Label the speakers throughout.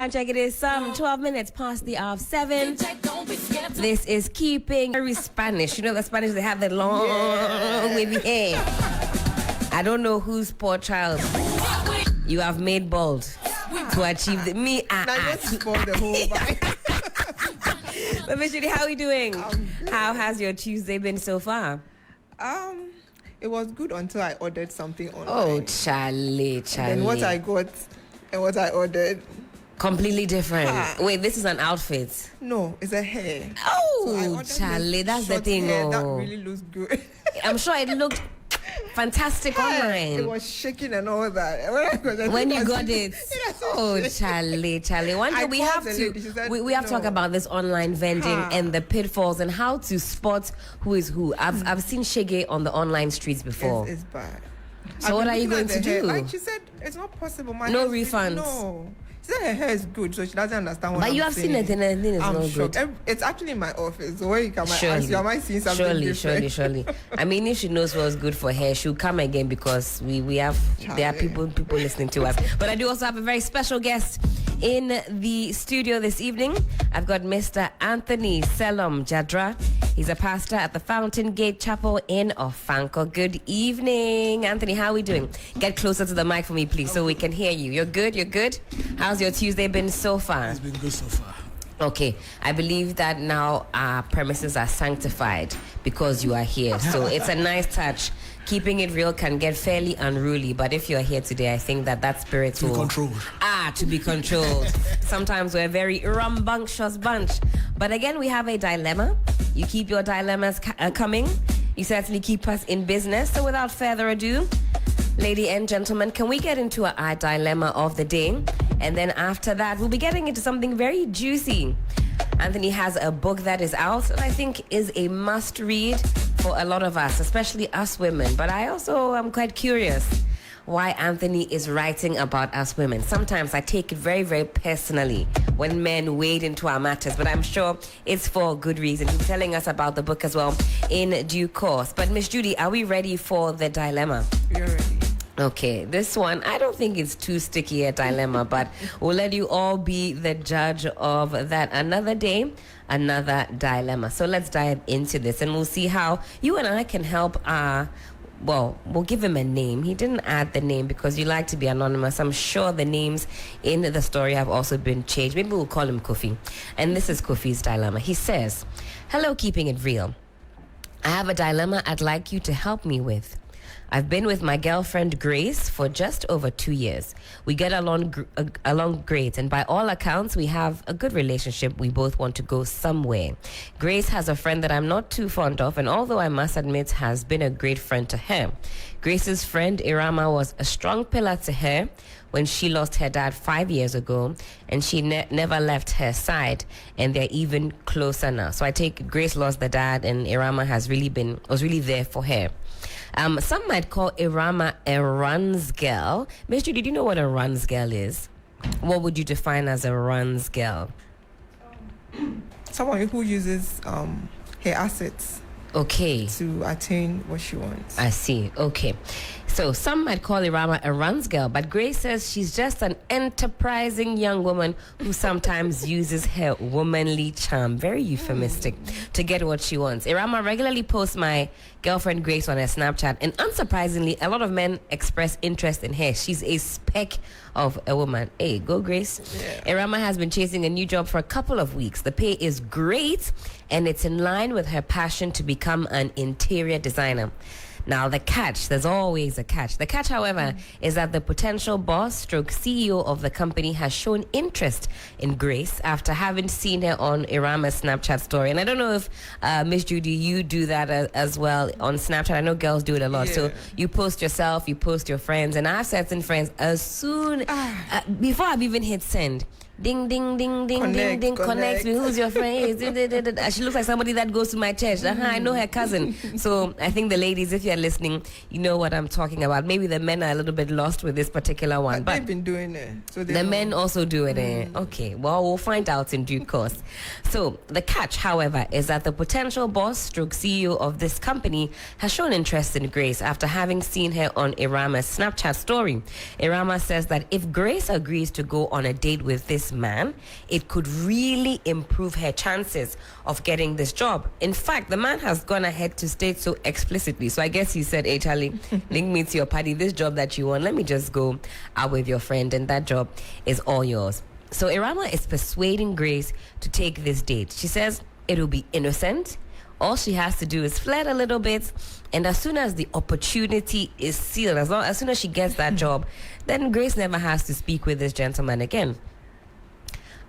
Speaker 1: And check it is 12 minutes past the hour of 7. This is keeping very Spanish. You know the Spanish, they have that long wavy hair. I don't know whose poor child you have made bald to achieve the me.
Speaker 2: The whole vibe.
Speaker 1: But Miss Judy, how are we doing? How has your Tuesday been so far?
Speaker 2: It was good until I ordered something online.
Speaker 1: Oh, Charlie.
Speaker 2: And what I got and what I ordered.
Speaker 1: Completely different. Wait, this is an outfit.
Speaker 2: No, it's a hair.
Speaker 1: Oh,
Speaker 2: so
Speaker 1: Charlie, that's the thing.
Speaker 2: Hair. That really looks good.
Speaker 1: I'm sure it looked fantastic online.
Speaker 2: It was shaking and all that.
Speaker 1: When you got it. Oh, Charlie. One day we have to talk about this online vending and the pitfalls and how to spot who is who. I've seen Shege on the online streets before.
Speaker 2: It's bad.
Speaker 1: So what are you going to do?
Speaker 2: Like she said, it's not possible.
Speaker 1: No refunds.
Speaker 2: No. She said her hair is good, so she doesn't understand what I'm saying.
Speaker 1: But you have seen it and it's not
Speaker 2: shocked.
Speaker 1: good.
Speaker 2: It's actually in my office. So where you can ask you, am I seeing something different?
Speaker 1: Surely. I mean, if she knows what's good for her, she'll come again because there are people listening to us. But I do also have a very special guest in the studio this evening. I've got Mr. Anthony Selom Jadra. He's a pastor at the Fountain Gate Chapel in Ofanko. Good evening, Anthony. How are we doing? Get closer to the mic for me, please, so we can hear you. You're good? How's your Tuesday been so far?
Speaker 3: It's been good so far.
Speaker 1: Okay, I believe that now our premises are sanctified because you are here. So it's a nice touch. Keeping it real can get fairly unruly, but if you're here today, I think that spirit will... To be controlled. Sometimes we're a very rambunctious bunch. But again, we have a dilemma. You keep your dilemmas coming. You certainly keep us in business. So without further ado, ladies and gentlemen, can we get into our dilemma of the day? And then after that, we'll be getting into something very juicy. Anthony has a book that is out that I think is a must read for a lot of us, especially us women. But I also am quite curious why Anthony is writing about us women. Sometimes I take it very, very personally when men wade into our matters, but I'm sure it's for good reason. He's telling us about the book as well in due course. But Miss Judy, are we ready for the dilemma?
Speaker 2: We're ready.
Speaker 1: Okay, this one, I don't think it's too sticky a dilemma, but we'll let you all be the judge of that. Another day, another dilemma. So let's dive into this and we'll see how you and I can help we'll give him a name. He didn't add the name because you like to be anonymous. I'm sure the names in the story have also been changed. Maybe we'll call him Kofi. And this is Kofi's dilemma. He says, "Hello, keeping it real. I have a dilemma I'd like you to help me with. I've been with my girlfriend Grace for just over 2 years. We get along great, and by all accounts, we have a good relationship. We both want to go somewhere. Grace has a friend that I'm not too fond of, and although I must admit has been a great friend to her. Grace's friend Irama was a strong pillar to her when she lost her dad 5 years ago, and she never left her side, and they're even closer now. So I take Grace lost the dad, and Irama was really there for her. Some might call Irama a runs girl. Miss Judy, do you know what a runs girl is? What would you define as a runs girl?
Speaker 2: Someone who uses her assets.
Speaker 1: Okay.
Speaker 2: To attain what she wants.
Speaker 1: I see. Okay. So some might call Irama a runs girl, but Grace says she's just an enterprising young woman who sometimes uses her womanly charm, very euphemistic, to get what she wants. Irama regularly posts my girlfriend Grace on her Snapchat, and unsurprisingly, a lot of men express interest in her. She's a speck of a woman. Hey, go Grace. Yeah. Irama has been chasing a new job for a couple of weeks. The pay is great, and it's in line with her passion to become an interior designer. Now, the catch, there's always a catch. The catch, however, is that the potential boss stroke CEO of the company has shown interest in Grace after having seen her on Irama's Snapchat story. And I don't know if, Miss Judy, you do that as well on Snapchat. I know girls do it a lot. Yeah. So you post yourself, you post your friends. And I have certain friends, as soon, before I've even hit send, ding, ding, ding, ding, ding, ding, connect me. Who's your friend? She looks like somebody that goes to my church. I know her cousin. So I think the ladies, if you're listening, you know what I'm talking about. Maybe the men are a little bit lost with this particular one.
Speaker 2: But they've been doing it. So
Speaker 1: the men also do it. Okay, well, we'll find out in due course. So the catch, however, is that the potential boss stroke CEO of this company has shown interest in Grace after having seen her on Irama's Snapchat story. Irama says that if Grace agrees to go on a date with this this man, it could really improve her chances of getting this job. In fact, the man has gone ahead to state so explicitly. So I guess he said, hey, Charlie, link me to your party. This job that you want, let me just go out with your friend, and that job is all yours. So Irama is persuading Grace to take this date. She says it'll be innocent. All she has to do is flirt a little bit, and as soon as the opportunity is sealed, as soon as she gets that job, then Grace never has to speak with this gentleman again.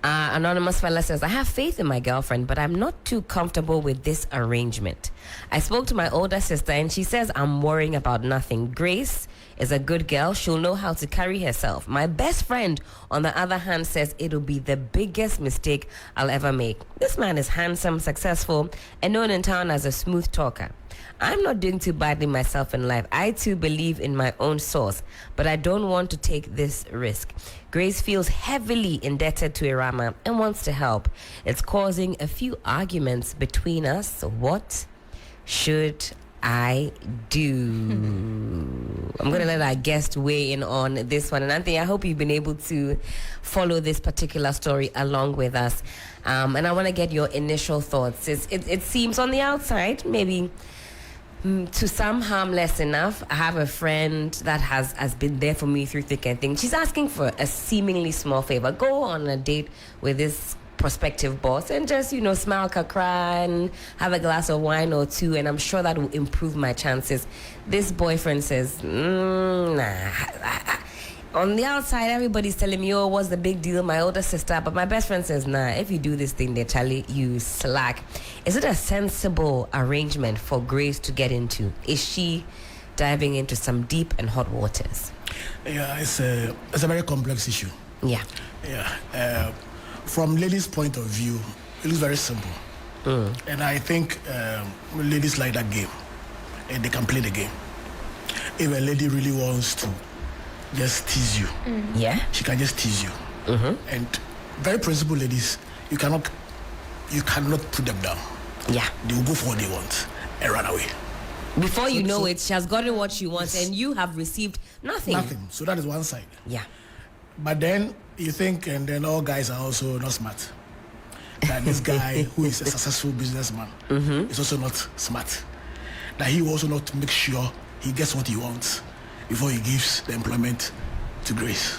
Speaker 1: Anonymous fella says, I have faith in my girlfriend, but I'm not too comfortable with this arrangement. I spoke to my older sister, and she says I'm worrying about nothing. Grace is a good girl. She'll know how to carry herself. My best friend, on the other hand, says it'll be the biggest mistake I'll ever make. This man is handsome, successful, and known in town as a smooth talker. I'm not doing too badly myself in life. I too believe in my own source, but I don't want to take this risk. Grace feels heavily indebted to Irama and wants to help. It's causing a few arguments between us. So what should I do? I'm going to let our guest weigh in on this one. And Anthony, I hope you've been able to follow this particular story along with us. And I want to get your initial thoughts. It seems on the outside, maybe to some harmless enough. I have a friend that has been there for me through thick and thin. She's asking for a seemingly small favor. Go on a date with this prospective boss and just, smile, cry, and have a glass of wine or two, and I'm sure that will improve my chances. This boyfriend says, nah. On the outside, everybody's telling me, oh, what's the big deal? My older sister. But my best friend says, nah, if you do this thing there, Charlie, you slack. Is it a sensible arrangement for Grace to get into? Is she diving into some deep and hot waters?
Speaker 3: Yeah, it's a very complex issue.
Speaker 1: Yeah.
Speaker 3: Yeah. From ladies' point of view, it looks very simple. And I think ladies like that game, and they can play the game. If a lady really wants to just tease you,
Speaker 1: yeah,
Speaker 3: she can just tease you. And very principled ladies, you cannot put them down.
Speaker 1: Yeah,
Speaker 3: they will go for what they want and run away.
Speaker 1: Before you know it, she has gotten what she wants, and you have received nothing.
Speaker 3: Nothing. So that is one side.
Speaker 1: Yeah.
Speaker 3: But then you think, and then all guys are also not smart. That this guy who is a successful businessman is also not smart. That he will also not make sure he gets what he wants before he gives the employment to Grace.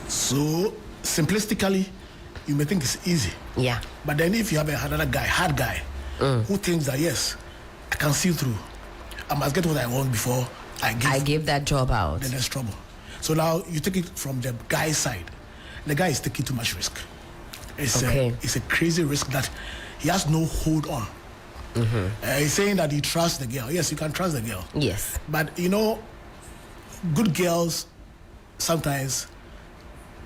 Speaker 3: So simplistically, you may think it's easy.
Speaker 1: Yeah.
Speaker 3: But then if you have another guy, hard guy, who thinks that yes, I can see through, I must get what I want before I give
Speaker 1: that job out,
Speaker 3: then there's trouble. So now you take it from the guy's side. The guy is taking too much risk. It's a crazy risk that he has no hold on. He's saying that he trusts the girl. Yes, you can trust the girl.
Speaker 1: Yes.
Speaker 3: But good girls sometimes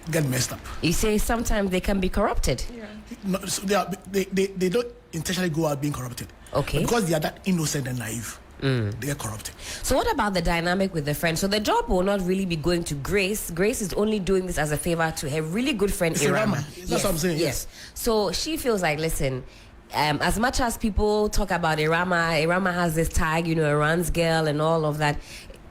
Speaker 3: get messed up.
Speaker 1: You say sometimes they can be corrupted.
Speaker 3: Yeah. No, so they don't intentionally go out being corrupted.
Speaker 1: Okay.
Speaker 3: But because they are that innocent and naive. They get corrupted.
Speaker 1: So what about the dynamic with the friend? So the job will not really be going to Grace. Grace is only doing this as a favor to her really good friend Irama.
Speaker 3: That's what I'm saying. Yes.
Speaker 1: So she feels like, listen, as much as people talk about Irama has this tag, a runs girl and all of that.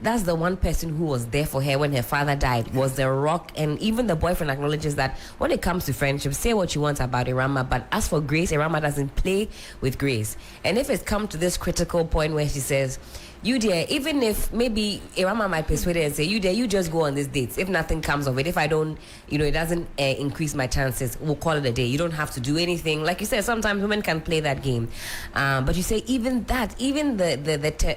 Speaker 1: That's the one person who was there for her when her father died, was the rock. And even the boyfriend acknowledges that when it comes to friendship, say what you want about Irama, but as for Grace, Irama doesn't play with Grace. And if it's come to this critical point where she says, you dear, even if maybe Irama might persuade her and say, you dear, you just go on these dates. If nothing comes of it, if I don't, it doesn't increase my chances, we'll call it a day. You don't have to do anything. Like you said, sometimes women can play that game. But you say even that, even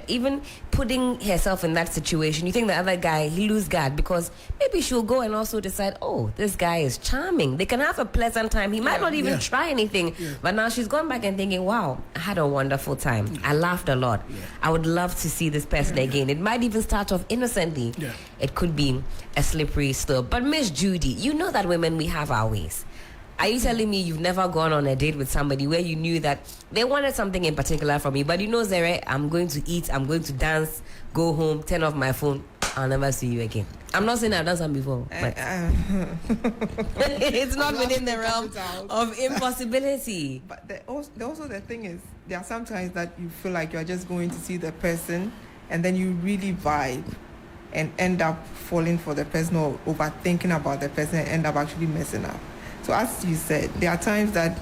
Speaker 1: even putting herself in that situation, you think the other guy, he lose guard because maybe she'll go and also decide, oh, this guy is charming. They can have a pleasant time. He might not even try anything. Yeah. But now she's gone back and thinking, wow, I had a wonderful time. I laughed a lot. Yeah. I would love to see this person again. It might even start off innocently. Yeah. It could be a slippery slope. But Miss Judy, you know that women, we have our ways. Are you telling me you've never gone on a date with somebody where you knew that they wanted something in particular from you, but Zere, I'm going to eat, I'm going to dance, go home, turn off my phone, I'll never see you again. I'm not saying I've done something before, but it's not within the realm of impossibility.
Speaker 2: But also the thing is, there are sometimes that you feel like you're just going to see the person and then you really vibe. and end up falling for the person or overthinking about the person and end up actually messing up. So as you said, there are times that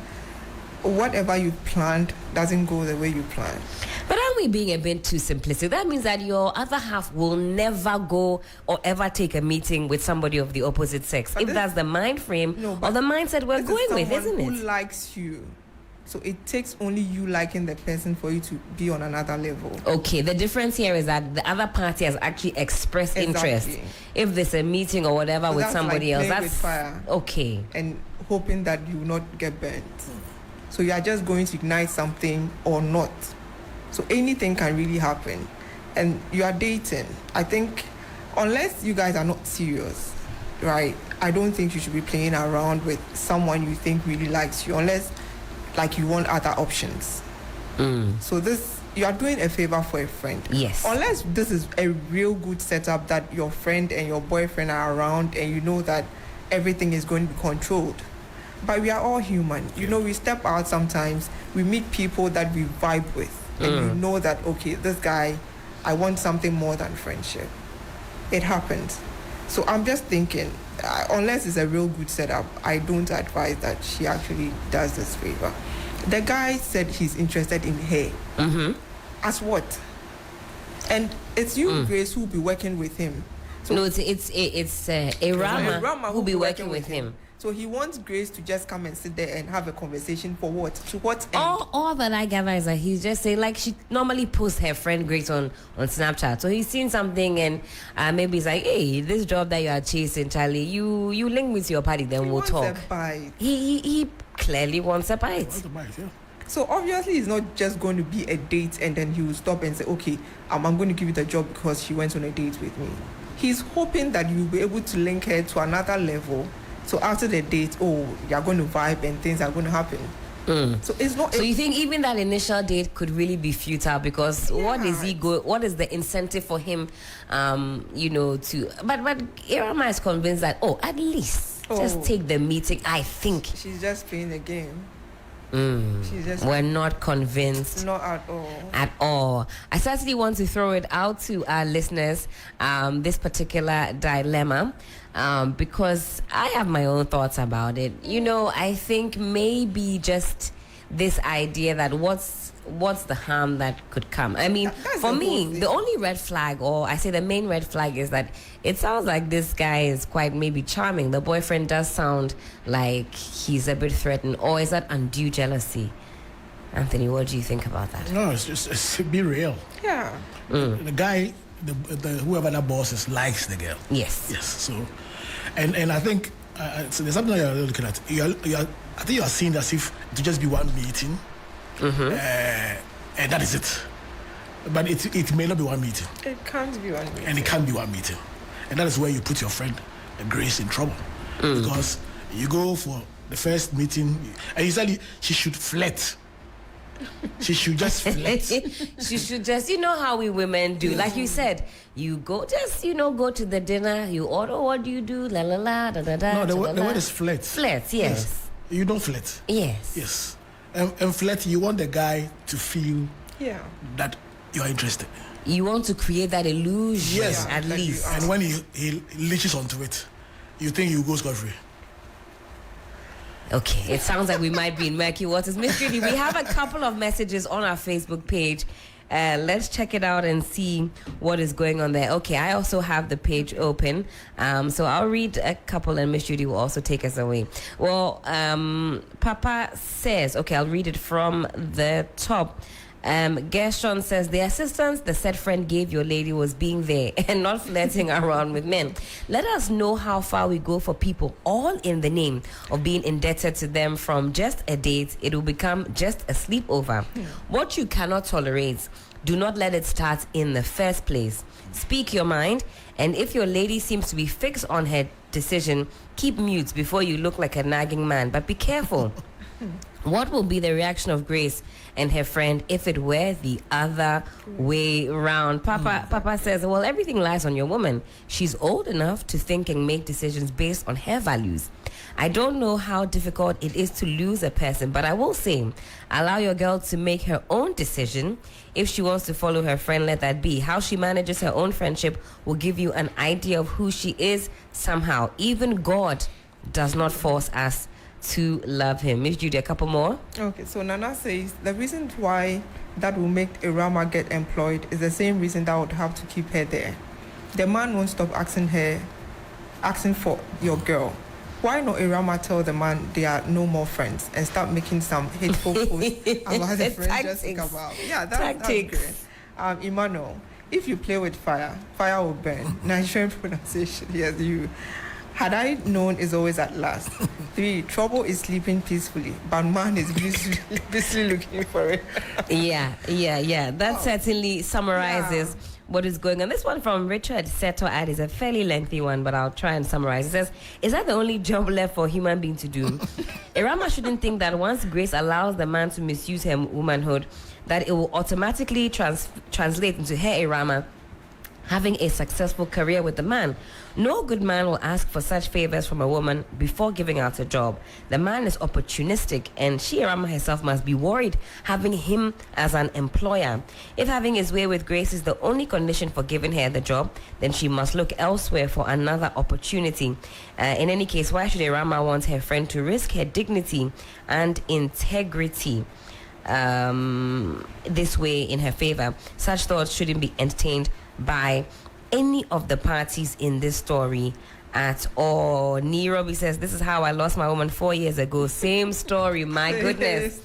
Speaker 2: whatever you planned doesn't go the way you planned.
Speaker 1: But aren't we being a bit too simplistic? That means that your other half will never go or ever take a meeting with somebody of the opposite sex. But if that's the mind frame or the mindset we're going with, isn't it?
Speaker 2: Who likes you. So it takes only you liking the person for you to be on another level.
Speaker 1: Okay, the difference here is that the other party has actually expressed interest. If there's a meeting or whatever with somebody else, that's fire. Okay.
Speaker 2: And hoping that you will not get burnt. So you are just going to ignite something or not. So anything can really happen. And you are dating. I think unless you guys are not serious, right, I don't think you should be playing around with someone you think really likes you unless like you want other options. So this, you are doing a favor for a friend.
Speaker 1: Yes.
Speaker 2: Unless this is a real good setup that your friend and your boyfriend are around and you know that everything is going to be controlled. But we are all human. You know, we step out sometimes, we meet people that we vibe with. And you know that, okay, this guy, I want something more than friendship. It happens. So I'm just thinking, unless it's a real good setup, I don't advise that she actually does this favor. The guy said he's interested in her. As what? And it's you, Grace, who will be working with him. So
Speaker 1: no, it's a Rama who will be working with him.
Speaker 2: So he wants Grace to just come and sit there and have a conversation for what? To what end?
Speaker 1: All that I gather is that he's just saying, like, she normally posts her friend Grace on Snapchat. So he's seen something and maybe he's like, hey, this job that you are chasing, Charlie, you link with your party, then we'll talk.
Speaker 2: A bite.
Speaker 1: He clearly wants a bite.
Speaker 2: So obviously it's not just going to be a date and then he will stop and say, okay, I'm going to give you the job because she went on a date with me. He's hoping that you'll be able to link her to another level. So after the date, you're going to vibe and things are going to happen. So it's not. So
Speaker 1: you think even that initial date could really be futile because what is the incentive for him, to? But Irama is convinced that at least just take the meeting. I think
Speaker 2: she's just playing the game.
Speaker 1: We're not convinced.
Speaker 2: Not at all.
Speaker 1: At all. I certainly want to throw it out to our listeners, this particular dilemma, because I have my own thoughts about it. I think maybe just this idea that what's the harm that could come? I mean, for me, the only red flag, or I say the main red flag, is that it sounds like this guy is quite maybe charming. The boyfriend does sound like he's a bit threatened, or is that undue jealousy? Anthony, what do you think about that?
Speaker 3: No, it's be real.
Speaker 2: Yeah.
Speaker 3: The guy, whoever that boss is, likes the girl.
Speaker 1: Yes.
Speaker 3: So, and I think so there's something you're looking at. I think you are seeing as if to just be one meeting. And that is it. But it may not be one meeting.
Speaker 2: It can't be one meeting.
Speaker 3: And it can't be one meeting. And that is where you put your friend Grace in trouble. Because you go for the first meeting and you said she should flirt. She should just flirt.
Speaker 1: She should just, how we women do. Like you said, you go go to the dinner, you order, what do you do? La la la, da da da.
Speaker 3: No, the word is flirt.
Speaker 1: Flirt, yes.
Speaker 3: You don't flirt.
Speaker 1: Yes.
Speaker 3: And flirt, you want the guy to feel that you're interested.
Speaker 1: You want to create that illusion, at least.
Speaker 3: And when he leaches onto it, you think you go scot-free.
Speaker 1: Okay, it sounds like we might be in murky waters. Miss Judy, we have a couple of messages on our Facebook page. Let's check it out and see what is going on there. Okay, I also have the page open. So I'll read a couple and Miss Judy will also take us away. Well, Papa says, okay, I'll read it from the top. Gershon says, the assistance the said friend gave your lady was being there and not flirting around with men. Let us know how far we go for people, all in the name of being indebted to them. From just a date, it will become just a sleepover. What you cannot tolerate, do not let it start in the first place. Speak your mind, and if your lady seems to be fixed on her decision, keep mute before you look like a nagging man. But be careful. What will be the reaction of Grace and her friend if it were the other way round? Papa says, well, everything lies on your woman. She's old enough to think and make decisions based on her values. I don't know how difficult it is to lose a person, but I will say, allow your girl to make her own decision. If she wants to follow her friend, let that be. How she manages her own friendship will give you an idea of who she is somehow. Even God does not force us to love him. Miss Judy, a couple more.
Speaker 2: Okay, so Nana says the reason why that will make Irama get employed is the same reason that would have to keep her there. The man won't stop asking for your girl. Why not Irama tell the man they are no more friends and start making some hateful posts about the friend just think about? Yeah, that's great. Emmanuel, if you play with fire, fire will burn. Nigerian pronunciation, yes, you. Had I known is always at last. 3, trouble is sleeping peacefully, but man is busily looking for it.
Speaker 1: Yeah. That certainly summarizes what is going on. This one from Richard Seto Ad is a fairly lengthy one, but I'll try and summarize. It says, is that the only job left for a human being to do? Irama shouldn't think that once Grace allows the man to misuse her womanhood, that it will automatically translate into her, Irama, having a successful career with the man. No good man will ask for such favors from a woman before giving out a job. The man is opportunistic, and she, Irama herself, must be worried having him as an employer. If having his way with Grace is the only condition for giving her the job, then she must look elsewhere for another opportunity. In any case, why should Irama want her friend to risk her dignity and integrity this way in her favor? Such thoughts shouldn't be entertained by any of the parties in this story at all. Nairobi says, this is how I lost my woman 4 years ago. Same story, my goodness.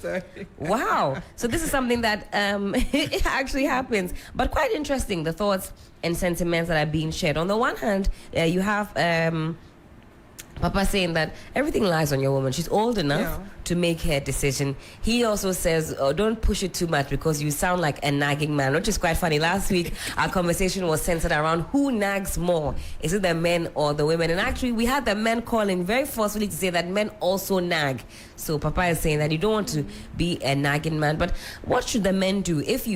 Speaker 1: Wow. So this is something that it actually happens. But quite interesting, the thoughts and sentiments that are being shared. On the one hand, you have Papa saying that everything lies on your woman. She's old enough to make her decision. He also says, oh, don't push it too much because you sound like a nagging man, which is quite funny. Last week, our conversation was centered around who nags more. Is it the men or the women? And actually, we had the men calling very forcefully to say that men also nag. So Papa is saying that you don't want to be a nagging man. But what should the men do if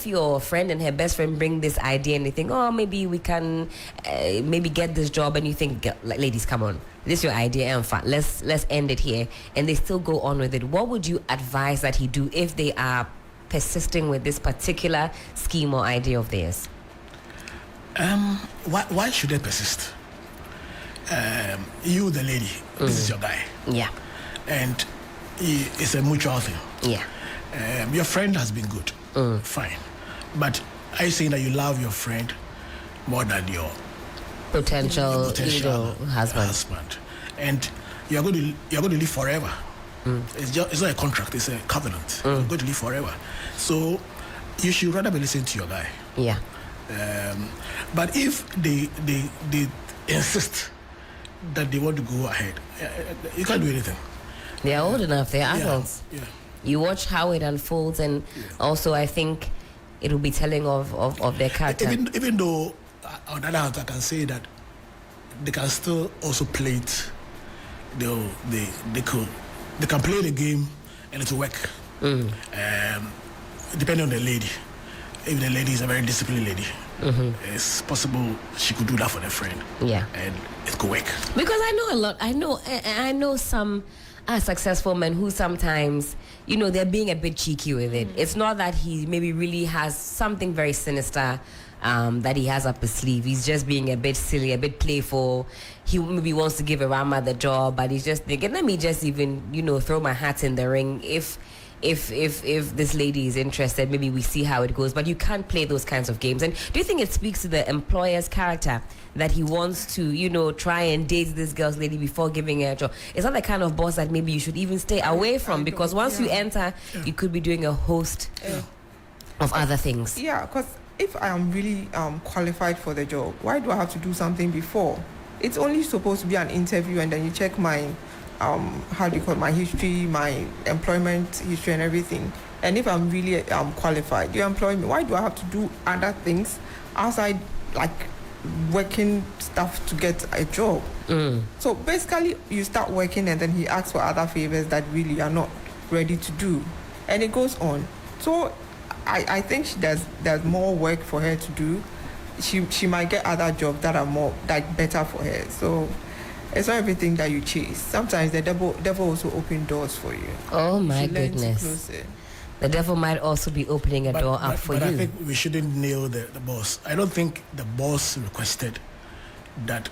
Speaker 1: your friend and her best friend bring this idea and they think, oh, maybe we can maybe get this job, and you think, like, ladies, come on, this is your idea, and let's end it here, and they still go on with it. What would you advise that he do if they are persisting with this particular scheme or idea of theirs?
Speaker 3: Why should they persist? You, the lady, this is your guy.
Speaker 1: Yeah.
Speaker 3: And it's a mutual thing.
Speaker 1: Yeah.
Speaker 3: Your friend has been good. Fine. But are you saying that you love your friend more than your
Speaker 1: potential
Speaker 3: husband? And you're going to live forever. It's not a contract, it's a covenant. You're going to live forever. So you should rather be listening to your guy.
Speaker 1: Yeah.
Speaker 3: But if they insist that they want to go ahead, you can't do anything.
Speaker 1: They are old enough, they're adults.
Speaker 3: Yeah.
Speaker 1: You watch how it unfolds, and also I think it will be telling of their character.
Speaker 3: Even though, on the other hand, I can say that they can still also play it. They can play the game and it will work. Depending on the lady. If the lady is a very disciplined lady, it's possible she could do that for the friend.
Speaker 1: Yeah.
Speaker 3: And it could work.
Speaker 1: Because I know some successful men who sometimes, they're being a bit cheeky with it. It's not that he maybe really has something very sinister that he has up his sleeve. He's just being a bit silly, a bit playful. He maybe wants to give Irama the job, but he's just thinking, let me just even, throw my hat in the ring. If this lady is interested, maybe we see how it goes. But you can't play those kinds of games. And do you think it speaks to the employer's character that he wants to, try and date this girl's lady before giving her a job? Is that the kind of boss that maybe you should even stay away from? Because once you enter, you could be doing a host of other things.
Speaker 2: Yeah, because if I am really qualified for the job, why do I have to do something before? It's only supposed to be an interview, and then you check my my history, my employment history and everything. And if I'm really qualified, you employ me. Why do I have to do other things outside, like working stuff to get a job? So basically, you start working and then he asks for other favors that really are not ready to do, and it goes on. So I think there's more work for her to do. She might get other jobs that are more better for her. So it's not everything that you chase. Sometimes the devil also open doors for you.
Speaker 1: Oh my
Speaker 2: You learn to
Speaker 1: goodness.
Speaker 2: close it.
Speaker 1: The devil might also be opening a door up for
Speaker 3: but
Speaker 1: you.
Speaker 3: I think we shouldn't nail the boss. I don't think the boss requested that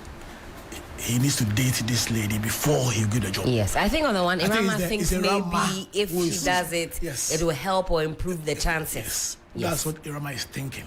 Speaker 3: he needs to date this lady before he get the job.
Speaker 1: Yes, I think on the one,
Speaker 3: I think
Speaker 1: Irama thinks
Speaker 3: it's
Speaker 1: maybe
Speaker 3: Irama
Speaker 1: if
Speaker 3: who
Speaker 1: she
Speaker 3: is-
Speaker 1: does it,
Speaker 3: yes.
Speaker 1: it will help or improve the chances.
Speaker 3: Yes. That's what Irama is thinking.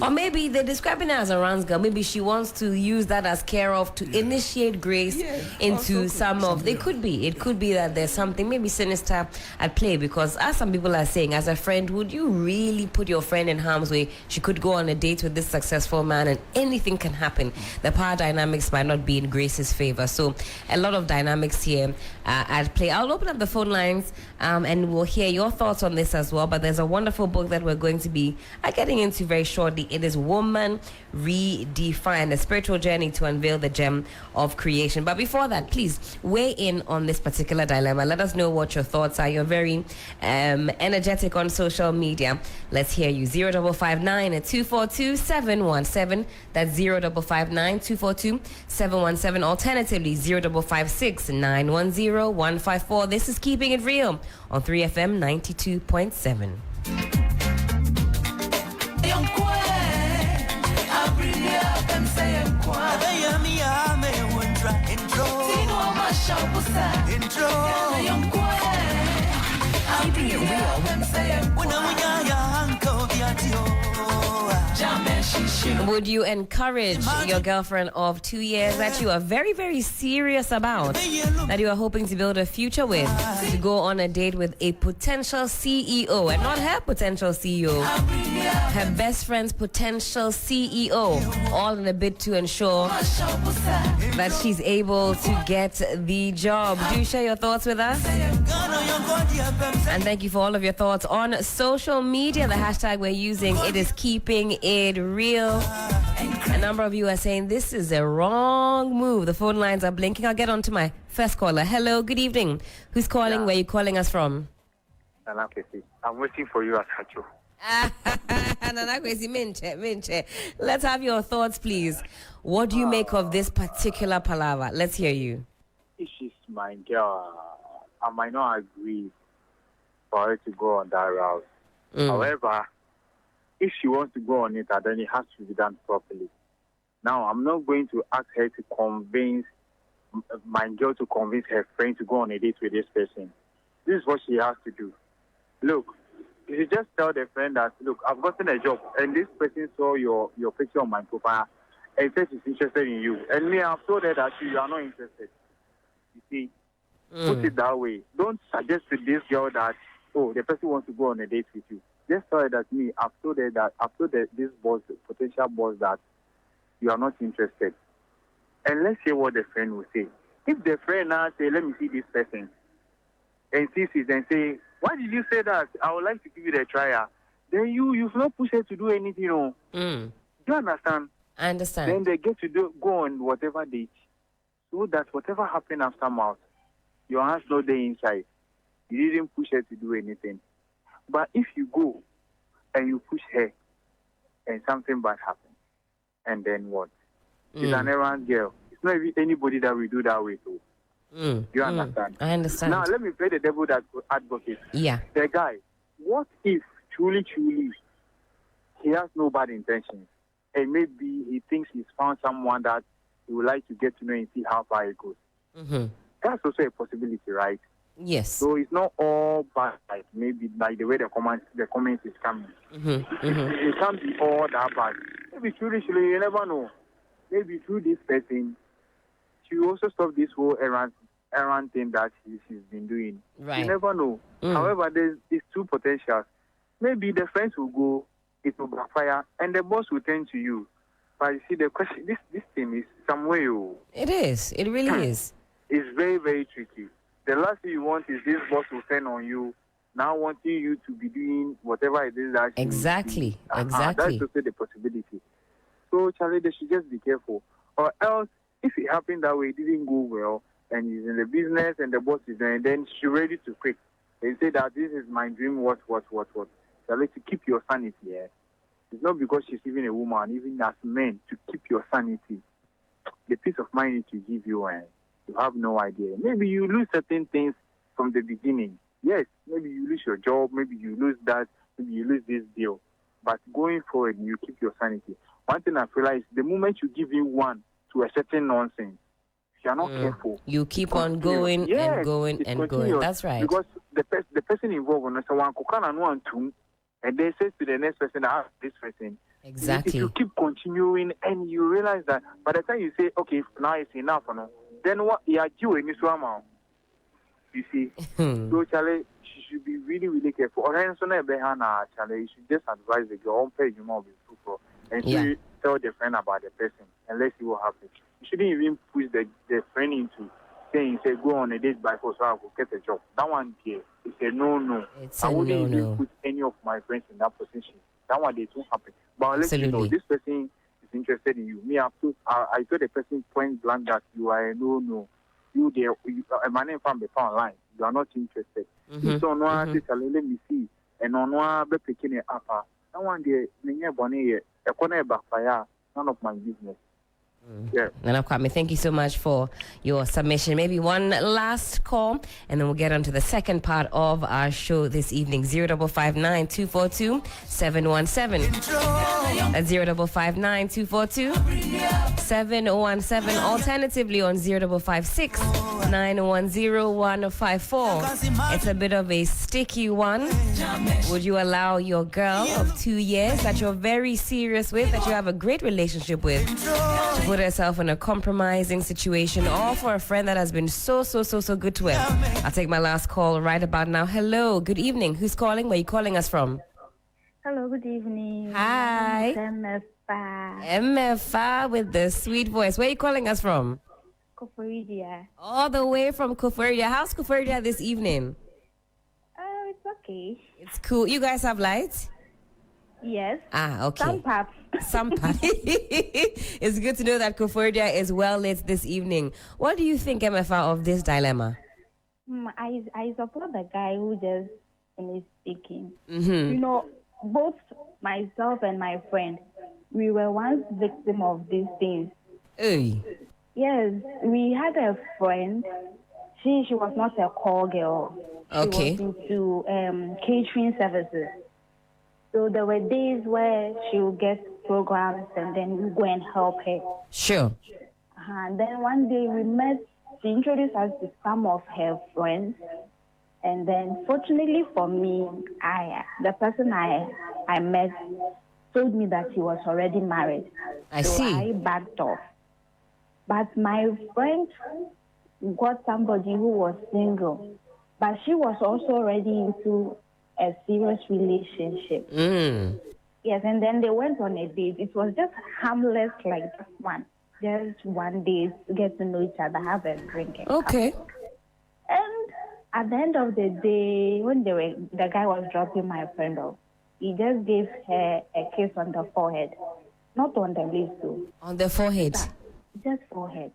Speaker 1: Or maybe they're describing her as a runs girl. Maybe she wants to use that as care of to initiate Grace into
Speaker 2: also
Speaker 1: some of. It could be that there's something maybe sinister at play, because as some people are saying, as a friend, would you really put your friend in harm's way? She could go on a date with this successful man and anything can happen. The power dynamics might not be in Grace's favor. So a lot of dynamics here at play. I'll open up the phone lines and we'll hear your thoughts on this as well. But there's a wonderful book that we're going to be getting into very shortly. It is Woman Redefined, a spiritual journey to unveil the gem of creation. But before that, please weigh in on this particular dilemma. Let us know what your thoughts are. You're very energetic on social media. Let's hear you. 0559 and 242 717. That's 0559 242 717. Alternatively, 0556 910 154. This is Keeping It Real on 3FM 92.7.
Speaker 4: Keeping it real.
Speaker 1: Would you encourage your girlfriend of 2 years that you are very, very serious about, that you are hoping to build a future with, to go on a date with a potential CEO, and not her potential CEO, her best friend's potential CEO, all in a bid to ensure that she's able to get the job? Do share your thoughts with us. And thank you for all of your thoughts on social media. The hashtag we're using, it is Keeping It Real. A number of you are saying this is a wrong move. The phone lines are blinking. I'll get on to my first caller. Hello, good evening. Who's calling?
Speaker 5: Yeah.
Speaker 1: Where are you calling us from?
Speaker 5: I'm waiting for you at Hacho.
Speaker 1: Let's have your thoughts, please. What do you make of this particular palaver? Let's hear you.
Speaker 5: If she's my girl, I might not agree for her to go on that route. However, if she wants to go on it, then it has to be done properly. Now, I'm not going to ask her to convince my girl to convince her friend to go on a date with this person. This is what she has to do. Look, you should just tell the friend that, look, I've gotten a job, and this person saw your picture on my profile and says she's interested in you. And me, I've told her that you are not interested. You see, put it that way. Don't suggest to this girl that, oh, the person wants to go on a date with you. Just tell her that I've told this boss, potential boss, that you are not interested. And let's hear what the friend will say. If the friend now say, let me see this person, and sees it and say, why did you say that? I would like to give you the trial. Then you've not pushed her to do anything, Do you understand?
Speaker 1: I understand.
Speaker 5: Then they get to go on whatever date, so that whatever happened aftermath, your hands not there inside. You didn't push her to do anything. But if you go and you push her and something bad happens, and then what? She's an errand girl. It's not even anybody that will do that way, too. You understand?
Speaker 1: I understand.
Speaker 5: Now, let me play the devil advocate.
Speaker 1: Yeah.
Speaker 5: The guy, what if truly, he has no bad intentions, and maybe he thinks he's found someone that he would like to get to know and see how far it goes? That's also a possibility, right?
Speaker 1: Yes.
Speaker 5: So it's not all bad, like maybe like the way the comments is coming. It can't be all that bad. Maybe truly, you never know. Maybe through this person, she will also stop this whole errand thing that she's been doing.
Speaker 1: Right.
Speaker 5: You never know. However, there's two potentials. Maybe the friends will go, it will backfire, and the boss will turn to you. But you see, the question, this thing is somewhere.
Speaker 1: It is. It really is.
Speaker 5: It's very, very tricky. The last thing you want is this boss will turn on you, now wanting you to be doing whatever it is that
Speaker 1: Exactly.
Speaker 5: That's also the possibility. So, Charlie, they should just be careful. Or else, if it happened that way, it didn't go well, and he's in the business and the boss is there, and then she's ready to quit. They say that this is my dream, what. So let's keep your sanity, yeah. It's not because she's even a woman, even as men, to keep your sanity. The peace of mind to give you, and you have no idea. Maybe you lose certain things from the beginning. Yes, maybe you lose your job, maybe you lose that, maybe you lose this deal. But going forward, you keep your sanity. One thing I realize, the moment you give in one to a certain nonsense, if you're not careful,
Speaker 1: you keep on going and going and going. That's right.
Speaker 5: Because the person involved, when someone can one two, and they say to the next person, I have this person.
Speaker 1: Exactly.
Speaker 5: If you keep continuing and you realize that by the time you say, okay, now it's enough, then what you are doing is wrong. You see, so Charlie, she should be really, really careful. Or else, Charlie, you should just advise the girl on page you more be fruitful, and she tell the friend about the person, and let's see what happens. You shouldn't even push the friend into saying, say, go on a date by force, I will get a job. That one, here, it's a no.
Speaker 1: It's
Speaker 5: I
Speaker 1: a
Speaker 5: wouldn't
Speaker 1: no.
Speaker 5: even put any of my friends in that position. That one, it won't happen. But I'll let you know, this person is interested in you. Me, I told the person point blank that you are a no. You there, my name from the phone line. You are not interested. So no, I let me see. And on one be picking it up. That one there, a corner backfire. None of my business. Yeah.
Speaker 1: Nana Kwame, thank you so much for your submission. Maybe one last call, and then we'll get on to the second part of our show this evening. 0559 242 717. That's 0559 242 717. Alternatively on 0556 910 154. It's a bit of a sticky one. Would you allow your girl of 2 years that you're very serious with, that you have a great relationship with, to put herself in a compromising situation, or for a friend that has been so good to her? I'll take my last call right about now. Hello, good evening. Who's calling? Where are you calling us from?
Speaker 6: Hello, good evening.
Speaker 1: Hi. MFA with the sweet voice. Where are you calling us from?
Speaker 6: Koforidia.
Speaker 1: All the way from Koforidia. How's Koforidia this evening?
Speaker 6: It's okay.
Speaker 1: It's cool. You guys have lights?
Speaker 6: Yes.
Speaker 1: Okay.
Speaker 6: Some parts.
Speaker 1: Some parts. It's good to know that Koforidia is well lit this evening. What do you think, MFA, of this dilemma?
Speaker 6: I support the guy who just finished speaking. You know, both myself and my friend, we were once victim of these things.
Speaker 1: Hey.
Speaker 6: Yes, we had a friend. She was not a call girl. She was into catering services. So there were days where she would get programs and then we go and help her.
Speaker 1: Sure.
Speaker 6: And then one day we met. She introduced us to some of her friends. And then fortunately for me, the person I met told me that he was already married.
Speaker 1: I see.
Speaker 6: I backed off. But my friend got somebody who was single. But she was also already into a serious relationship. Yes, and then they went on a date. It was just harmless like this one. Just one day to get to know each other, have a drink.
Speaker 1: Okay.
Speaker 6: And at the end of the day, when the guy was dropping my friend off, he just gave her a kiss on the forehead. Not on the lips, though.
Speaker 1: On the forehead?
Speaker 6: Just forehead.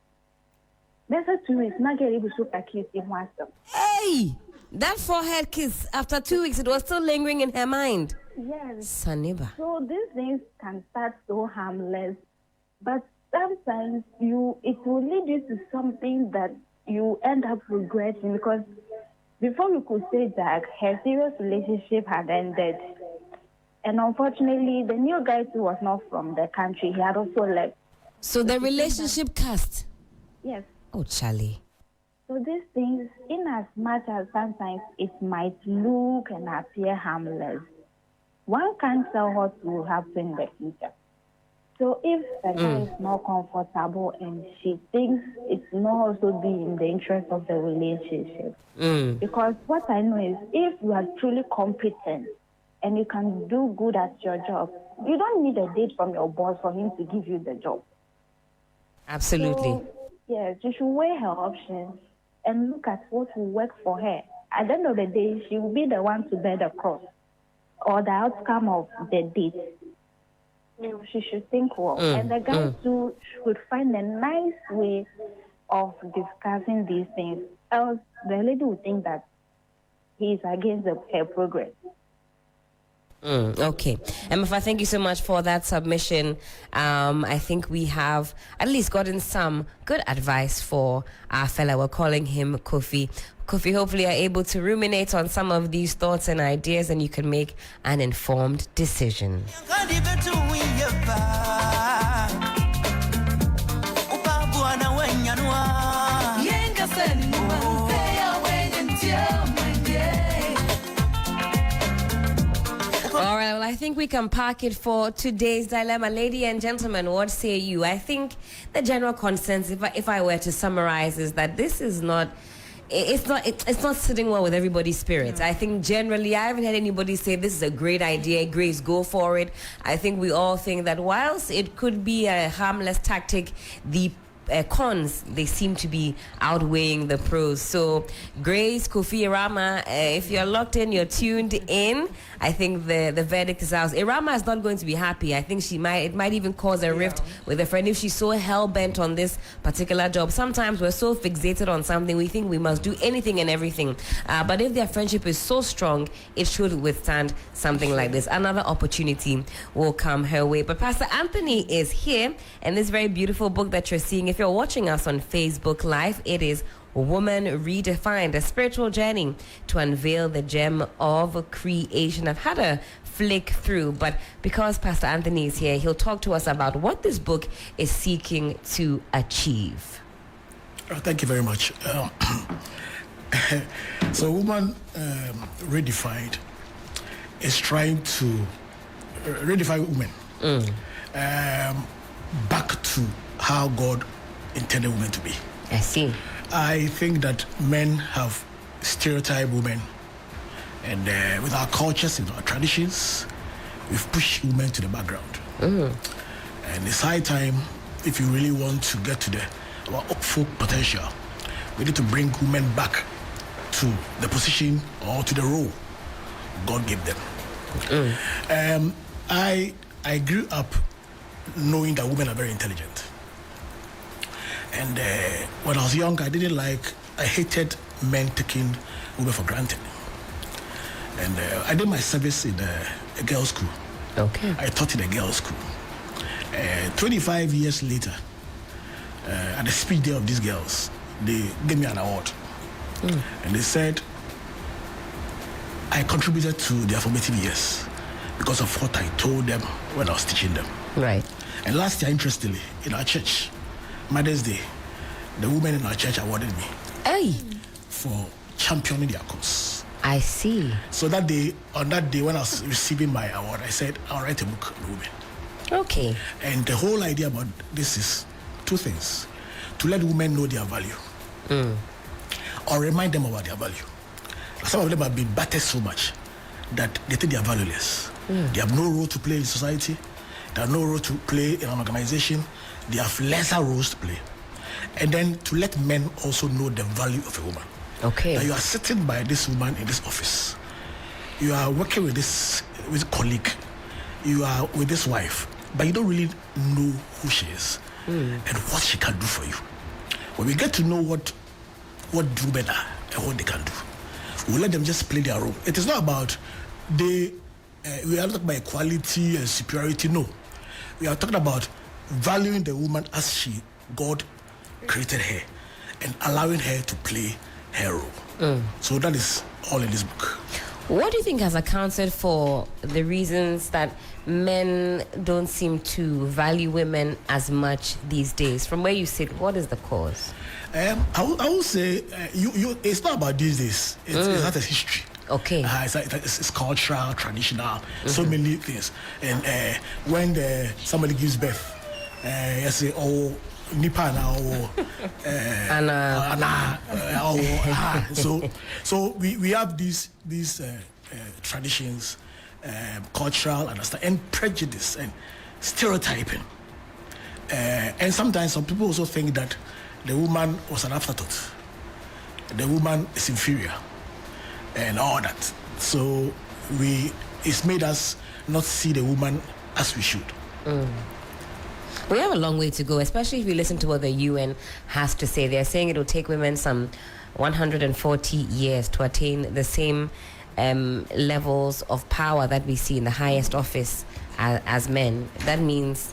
Speaker 6: That's a 2 weeks. Not get able to kiss him once.
Speaker 1: Hey! That forehead kiss, after 2 weeks, it was still lingering in her mind.
Speaker 6: Yes.
Speaker 1: Saniba.
Speaker 6: So these things can start so harmless, but sometimes it will lead you to something that you end up regretting, because before you could say that her serious relationship had ended. And unfortunately, the new guy too was not from the country. He had also left.
Speaker 1: So the relationship cast?
Speaker 6: Yes.
Speaker 1: Oh, Charlie.
Speaker 6: So these things, in as much as sometimes it might look and appear harmless, one can't tell what will happen in the future. So if the guy is not comfortable and she thinks it's not also be in the interest of the relationship. Because what I know is, if you are truly competent and you can do good at your job, you don't need a date from your boss for him to give you the job.
Speaker 1: Absolutely.
Speaker 6: So, yes, you should weigh her options and look at what will work for her. At the end of the day, she will be the one to bear the cost or the outcome of the date. So she should think well. And the guy too should find a nice way of discussing these things. Else, the lady would think that he's against her progress.
Speaker 1: Okay. Mafa, thank you so much for that submission. I think we have at least gotten some good advice for our fella. We're calling him Kofi. Kofi, hopefully you're able to ruminate on some of these thoughts and ideas and you can make an informed decision. All right, well, I think we can park it for today's dilemma. Ladies and gentlemen, what say you? I think the general consensus, if I were to summarize, is that this is not... It's not sitting well with everybody's spirits. I think generally, I haven't had anybody say this is a great idea, Grace, go for it. I think we all think that whilst it could be a harmless tactic, the cons, they seem to be outweighing the pros. So, Grace, Kofi, Irama, if you're locked in, you're tuned in, I think the verdict is out. Irama is not going to be happy. I think it might even cause a rift with a friend if she's so hell-bent on this particular job. Sometimes we're so fixated on something, we think we must do anything and everything. But if their friendship is so strong, it should withstand something like this. Another opportunity will come her way. But Pastor Anthony is here, and this very beautiful book that you're seeing, if you're watching us on Facebook Live, it is Woman Redefined, a spiritual journey to unveil the gem of creation. I've had a flick through, but because Pastor Anthony is here, he'll talk to us about what this book is seeking to achieve.
Speaker 3: Thank you very much. So Woman Redefined is trying to redefine women back to how God intended women to be.
Speaker 1: I see.
Speaker 3: I think that men have stereotyped women, and with our cultures and our traditions, we've pushed women to the background. And it's high time, if you really want to get to our full potential, we need to bring women back to the position or to the role God gave them. I grew up knowing that women are very intelligent. And when I was young, I hated men taking women for granted. And I did my service in a girls' school.
Speaker 1: Okay.
Speaker 3: I taught in a girls' school. 25 years later, at the speech day of these girls, they gave me an award. And they said, I contributed to their formative years because of what I told them when I was teaching them.
Speaker 1: Right.
Speaker 3: And last year, interestingly, in our church, Mother's Day, the women in our church awarded me for championing their cause.
Speaker 1: I see.
Speaker 3: So on that day when I was receiving my award, I said, I'll write a book on women.
Speaker 1: Okay.
Speaker 3: And the whole idea about this is two things. To let women know their value or remind them about their value. Some of them have been battered so much that they think they are valueless. They have no role to play in society. They have no role to play in an organization. They have lesser roles to play. And then to let men also know the value of a woman.
Speaker 1: Okay.
Speaker 3: Now you are sitting by this woman in this office. You are working with a colleague. You are with this wife. But you don't really know who she is and what she can do for you. When we get to know what women are and what they can do, we let them just play their role. It is not about we are not talking about equality and superiority. No. We are talking about valuing the woman as God created her and allowing her to play her role. So that is all in this book.
Speaker 1: What do you think has accounted for the reasons that men don't seem to value women as much these days? From where you sit, what is the cause?
Speaker 3: I will say it's not about these days. It's not a history.
Speaker 1: Okay.
Speaker 3: It's cultural, traditional, so many things. And when somebody gives birth, you say, oh, Nipa now, Anna, so we have these traditions, cultural understanding, and prejudice and stereotyping. And sometimes some people also think that the woman was an afterthought. The woman is inferior and all that. So it's made us not see the woman as we should.
Speaker 1: We have a long way to go, especially if you listen to what the UN has to say. They're saying it will take women some 140 years to attain the same levels of power that we see in the highest office as men. That means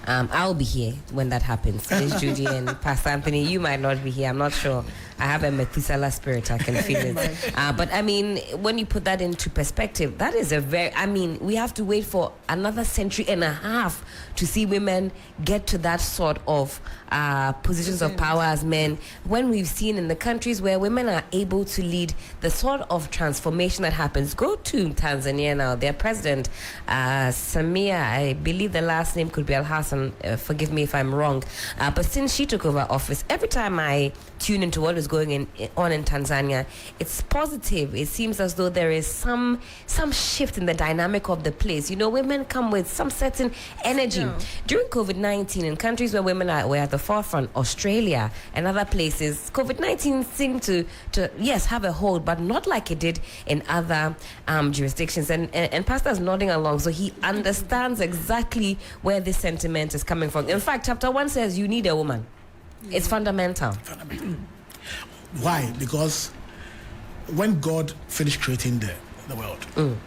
Speaker 1: I'll be here when that happens. Miss Judy and Pastor Anthony, you might not be here. I'm not sure. I have a Methuselah spirit. I can feel it. But I mean, when you put that into perspective, that is we have to wait for another century and a half to see women get to that sort of positions of power as men, when we've seen in the countries where women are able to lead the sort of transformation that happens. Go to Tanzania now. Their president, Samia, I believe the last name could be Al-Hassan, forgive me if I'm wrong, but since she took over office, every time I tune into what is going on in Tanzania, it's positive. It seems as though there is some shift in the dynamic of the place. You know, women come with some certain energy. Yeah. During COVID-19, in countries where women were at the forefront, Australia and other places, COVID-19 seemed to yes, have a hold, but not like it did in other jurisdictions. And Pastor's nodding along, so he understands exactly where this sentiment is coming from. In fact, chapter 1 says you need a woman. It's fundamental.
Speaker 3: Why? Because when God finished creating the world, on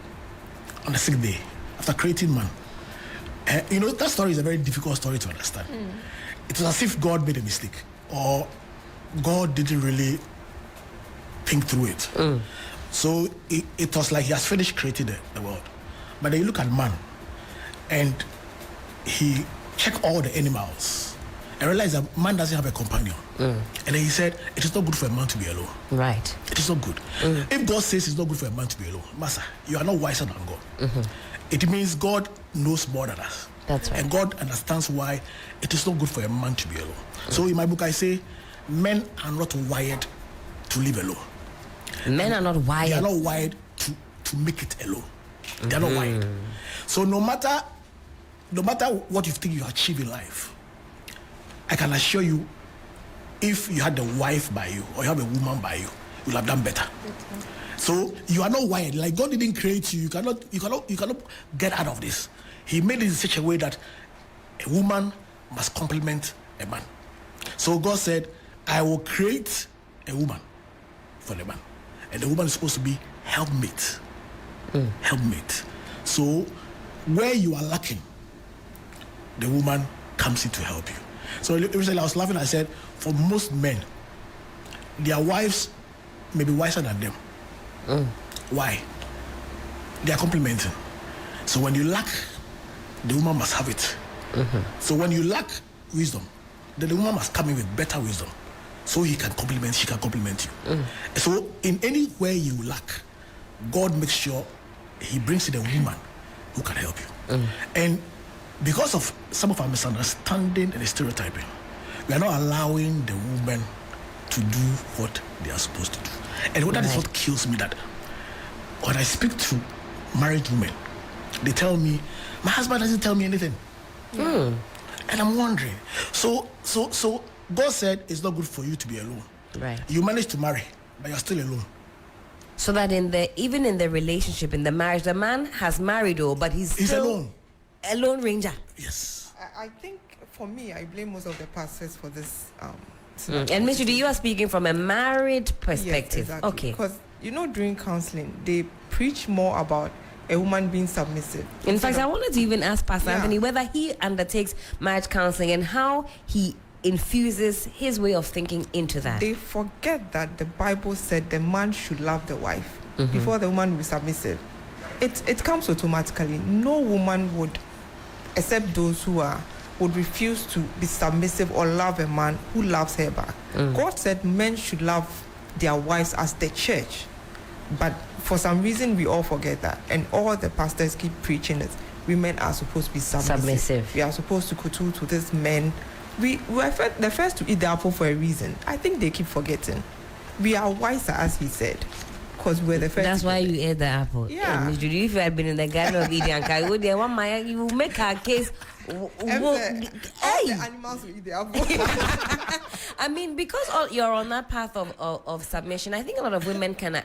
Speaker 3: the 6th day, after creating man, that story is a very difficult story to understand. It was as if God made a mistake, or God didn't really think through it. So it was like he has finished creating the world. But then you look at man, and he checked all the animals, and realized that man doesn't have a companion. And then he said, it is not good for a man to be alone. Right. It is not good. If God says it's not good for a man to be alone, Master, you are not wiser than God. It means God knows more than us. That's right. And God understands why it is not good for a man to be alone. So in my book I say, men are not wired to live alone. Men are not wired. They are not wired to make it alone. They are not wired. So no matter what you think you achieve in life, I can assure you, if you had a wife by you or you have a woman by you, you'll have done better. So you are not wired. Like God didn't create you. You cannot get out of this. He made it in such a way that a woman must complement a man. So God said, I will create a woman for the man. And the woman is supposed to be helpmate. Helpmate. So where you are lacking, the woman comes in to help you. So recently I was laughing, I said, for most men, their wives may be wiser than them. Why? They are complementing. So when you lack, the woman must have it. So when you lack wisdom, then the woman must come in with better wisdom, so she can complement you. So in any way you lack, God makes sure he brings in a woman who can help you. And because of some of our misunderstanding and the stereotyping, we are not allowing the women to do what they are supposed to do. And that is what kills me, that when I speak to married women, they tell me, my husband doesn't tell me anything. And I'm wondering, so God said it's not good for you to be alone. Right. You managed to marry, but you're still alone.
Speaker 1: So that even in the relationship, in the marriage, the man has married, but he's still
Speaker 3: alone.
Speaker 1: A lone ranger.
Speaker 3: Yes.
Speaker 2: I think for me, I blame most of the pastors for this.
Speaker 1: And Miss Judy, you are speaking from a married perspective.
Speaker 2: Yes, exactly.
Speaker 1: Okay.
Speaker 2: Because during counseling, they preach more about a woman being submissive.
Speaker 1: In fact, I wanted to even ask Pastor Anthony whether he undertakes marriage counseling and how he infuses his way of thinking into that.
Speaker 2: They forget that the Bible said the man should love the wife before the woman will be submissive. It comes automatically. No woman would, except those who would refuse to be submissive or love a man who loves her back. God said men should love their wives as the church. But for some reason, we all forget that. And all the pastors keep preaching it. Women are supposed to be submissive. We are supposed to kowtow to these men. We were the first to eat the apple for a reason. I think they keep forgetting. We are wiser, as he said. Because we're the first.
Speaker 1: That's why you ate the apple.
Speaker 2: Yeah.
Speaker 1: If you had been in the garden of Eden, you will make her case.
Speaker 2: All the animals will eat the apple.
Speaker 1: I mean, because you're on that path of submission, I think a lot of women can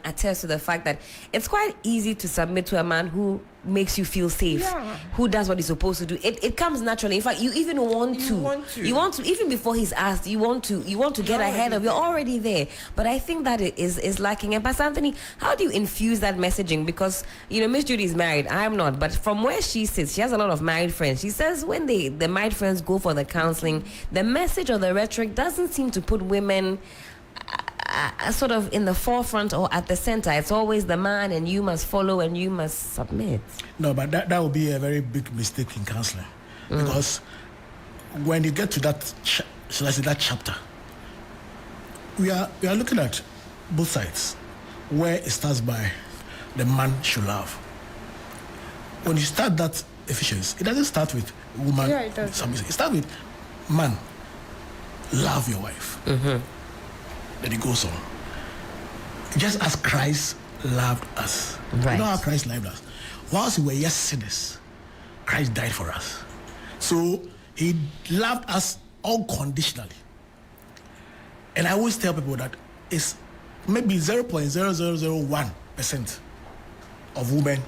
Speaker 1: attest to the fact that it's quite easy to submit to a man who makes you feel safe, who does what he's supposed to do. It comes naturally. In fact, you even want to even before he's asked, you want to get ahead of. You're already there. But I think that it is lacking. And Pastor Anthony, how do you infuse that messaging? Because Miss Judy is married, I'm not, but from where she sits, she has a lot of married friends. She says when the married friends go for the counseling, the message or the rhetoric doesn't seem to put women sort of in the forefront or at the center. It's always the man, and you must follow and you must submit.
Speaker 3: No, but that would be a very big mistake in counseling, because when you get to that, shall I say, that chapter, we are looking at both sides, where it starts by the man should love. When you start that Ephesians, it doesn't start with woman.
Speaker 2: Yeah, it does.
Speaker 3: It starts with man, love your wife. Then it goes on. Just as Christ loved us.
Speaker 1: Right.
Speaker 3: You know how Christ loved us? Whilst we were yet sinners, Christ died for us. So he loved us unconditionally. And I always tell people that it's maybe 0.0001% of women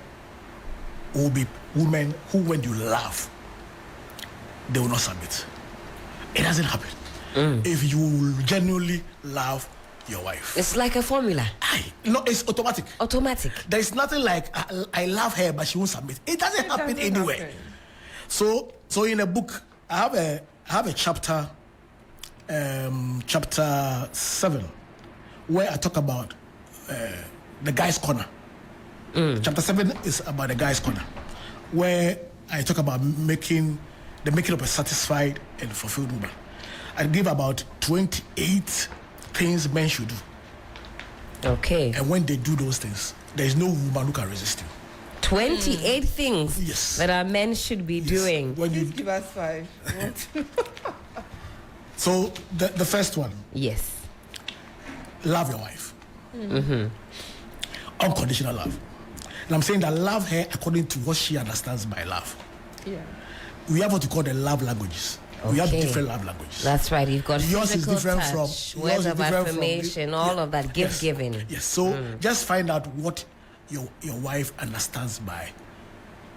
Speaker 3: will be women who, when you love, they will not submit. It doesn't happen. If you genuinely love your wife.
Speaker 1: It's like a formula.
Speaker 3: No, it's automatic. There is nothing like I love her but she won't submit. It doesn't happen anywhere. So in a book, I have a chapter, chapter 7, where I talk about the guy's corner. Chapter 7 is about the guy's corner, where I talk about making up a satisfied and fulfilled woman. I give about 28 things men should do.
Speaker 1: Okay.
Speaker 3: And when they do those things, there is no woman who can resist you.
Speaker 1: 28 things that our men should be doing.
Speaker 3: When you
Speaker 2: give us 5.
Speaker 3: So the first one.
Speaker 1: Yes.
Speaker 3: Love your wife. Unconditional love. And I'm saying that love her according to what she understands by love.
Speaker 2: Yeah.
Speaker 3: We have what we call the love languages. We have different love languages.
Speaker 1: That's right. You've got
Speaker 3: yours
Speaker 1: physical
Speaker 3: is different
Speaker 1: touch,
Speaker 3: from
Speaker 1: words
Speaker 3: yours
Speaker 1: of affirmation, all of that, giving.
Speaker 3: Yes. So just find out what your wife understands by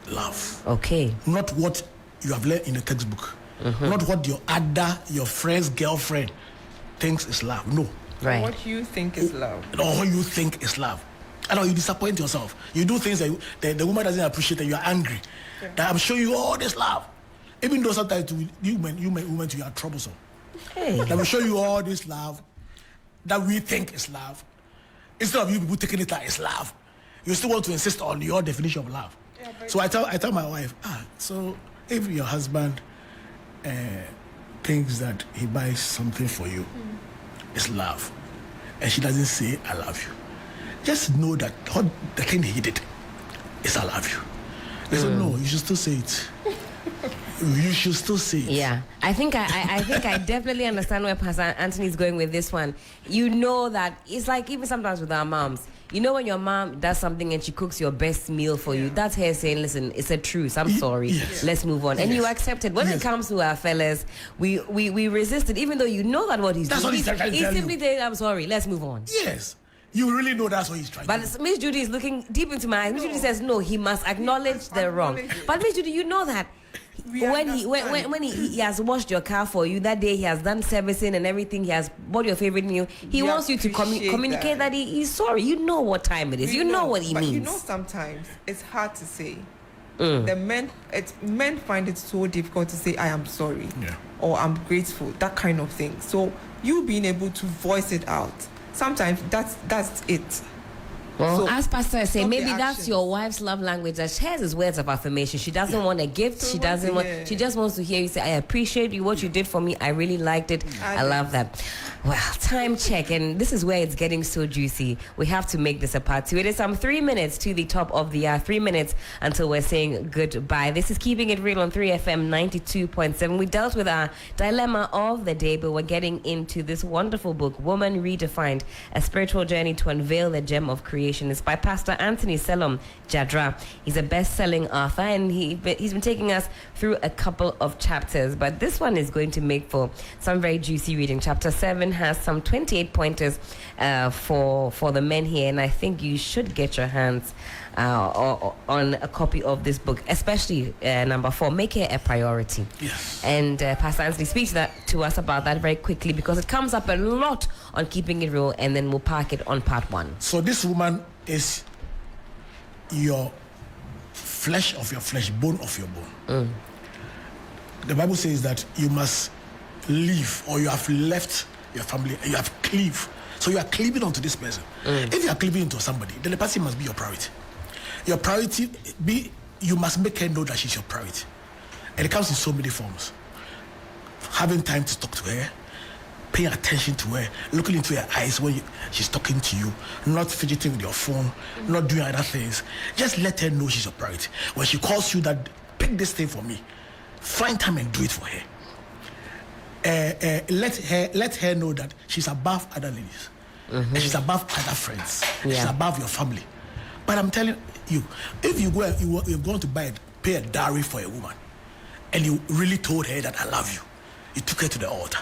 Speaker 3: love.
Speaker 1: Okay.
Speaker 3: Not what you have learned in the textbook. Not what your friend's girlfriend thinks is love. No.
Speaker 1: Right.
Speaker 2: What you think is love.
Speaker 3: Or what you think is love. I know you disappoint yourself. You do things that the woman doesn't appreciate, and you are angry. That I'm showing you all this love. Even though sometimes you are troublesome.
Speaker 1: Hey.
Speaker 3: That will show you all this love that we think is love. Instead of you people taking it like it's love, you still want to insist on your definition of love. So I tell my wife, so if your husband thinks that he buys something for you, it's love, and she doesn't say I love you, just know that what the thing he did is I love you. They said, no, you should still say it. You should still say it.
Speaker 1: Yeah, I think I definitely understand where Pastor Anthony is going with this one. You know that it's like even sometimes with our moms. You know when your mom does something and she cooks your best meal for you, that's her saying, listen, it's a truce. I'm sorry.
Speaker 3: Yes.
Speaker 1: Let's move on. And you accept it. When it comes to our fellas, we resist it, even though you know that what he's
Speaker 3: That's
Speaker 1: doing.
Speaker 3: what he's trying to tell
Speaker 1: He's simply saying, I'm sorry, let's move on.
Speaker 3: Yes. You really know that's what he's trying to do.
Speaker 1: But Miss Judy is looking deep into my eyes. Miss Judy says, no, he must acknowledge the wrong. But Miss Judy, you know that when he has washed your car for you, that day he has done servicing and everything, he has bought your favorite meal, he wants you to communicate that he's sorry. You know what time it is. You know what he means.
Speaker 2: But you know sometimes it's hard to say. Men find it so difficult to say I am sorry or I'm grateful, that kind of thing. So you being able to voice it out, sometimes that's it.
Speaker 1: Well,
Speaker 2: So,
Speaker 1: as Pastor is saying, maybe
Speaker 2: the
Speaker 1: that's
Speaker 2: actions.
Speaker 1: your wife's love language. That shares his words of affirmation. She doesn't want a gift.
Speaker 2: So
Speaker 1: She
Speaker 2: what
Speaker 1: doesn't
Speaker 2: to
Speaker 1: want.
Speaker 2: hear?
Speaker 1: She just wants to hear you say, "I appreciate you. What you did for me. I really liked it. I love that." Well, time check, and this is where it's getting so juicy. We have to make this a part 2. It is 3 minutes to the top of the hour. 3 minutes until we're saying goodbye. This is Keeping It Real on 3FM 92.7. We dealt with our dilemma of the day, but we're getting into this wonderful book, Woman Redefined: A Spiritual Journey to Unveil the Gem of Creation. variation. It's by Pastor Anthony Selom Jadra. He's a best-selling author, and he's been taking us through a couple of chapters. But this one is going to make for some very juicy reading. Chapter 7 has some 28 pointers for the men here, and I think you should get your hands on a copy of this book, especially number 4. Make it a priority.
Speaker 3: Yes.
Speaker 1: And Pastor Anthony speaks to us about that very quickly, because it comes up a lot on Keeping It Real, and then we'll park it on part 1.
Speaker 3: So this woman is your flesh of your flesh, bone of your bone. The Bible says that you must leave, or you have left your family, and you have cleaved. So you are cleaving onto this person. If you are cleaving into somebody, then the person must be your priority. Your priority you must make her know that she's your priority. And it comes in so many forms. Having time to talk to her, paying attention to her, looking into her eyes when she's talking to you, not fidgeting with your phone, not doing other things. Just let her know she's your priority. When she calls you that, pick this thing for me, find time and do it for her. Let her know that she's above other ladies. And she's above other friends. She's above your family. But I'm telling you, if you're going to pay a dowry for a woman, and you really told her that I love you, you took her to the altar,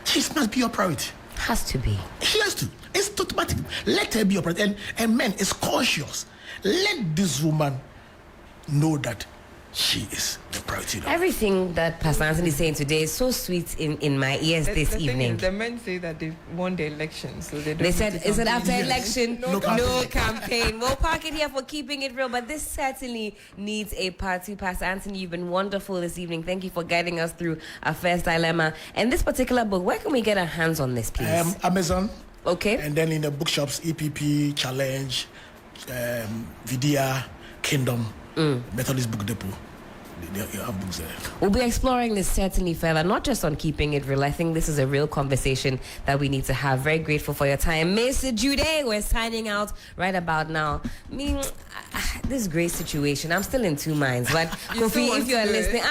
Speaker 3: she must be your priority.
Speaker 1: Has to be.
Speaker 3: She has to. It's automatic. Let her be your priority. And men, it's conscious. Let this woman know that she is the priority.
Speaker 1: Everything that Pastor Anthony is saying today is so sweet in my ears this
Speaker 2: the
Speaker 1: evening.
Speaker 2: Thing is, the men say that they won the election, so they don't.
Speaker 1: They said, is it after
Speaker 2: campaign.
Speaker 1: election?
Speaker 3: No
Speaker 1: campaign. We'll park it here for Keeping It Real, but this certainly needs a part 2. Pastor Anthony, you've been wonderful this evening. Thank you for guiding us through our first dilemma. And this particular book, where can we get our hands on this, please?
Speaker 3: Amazon.
Speaker 1: Okay.
Speaker 3: And then in the bookshops, EPP, Challenge, Vidya, Kingdom, Methodist Book Depot. You have books there.
Speaker 1: We'll be exploring this certainly further, not just on Keeping It Real. I think this is a real conversation that we need to have. Very grateful for your time. Miss Jude, we're signing out right about now. This great situation, I'm still in two minds. But Kofi, if you're listening,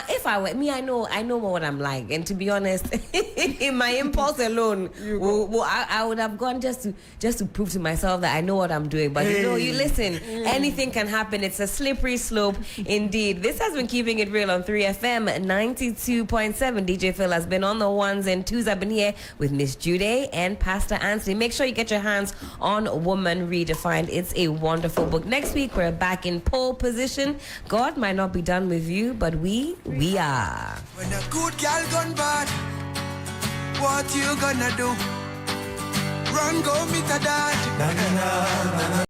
Speaker 1: if I were me, I know what I'm like. And to be honest, in my impulse alone, I would have gone just to prove to myself that I know what I'm doing. But you listen, anything can happen. It's a slippery slope indeed. This has been Keeping It Real on 3FM 92.7. DJ Phil has been on the 1s and 2s. I've been here with Miss Jude and Pastor Anthony. Make sure you get your hands on Woman Redefined. It's a wonderful book. Next week, we're back in pole position. God might not be done with you, but we are.
Speaker 7: When a good girl gone bad, what you gonna do? Run, go meet a dad.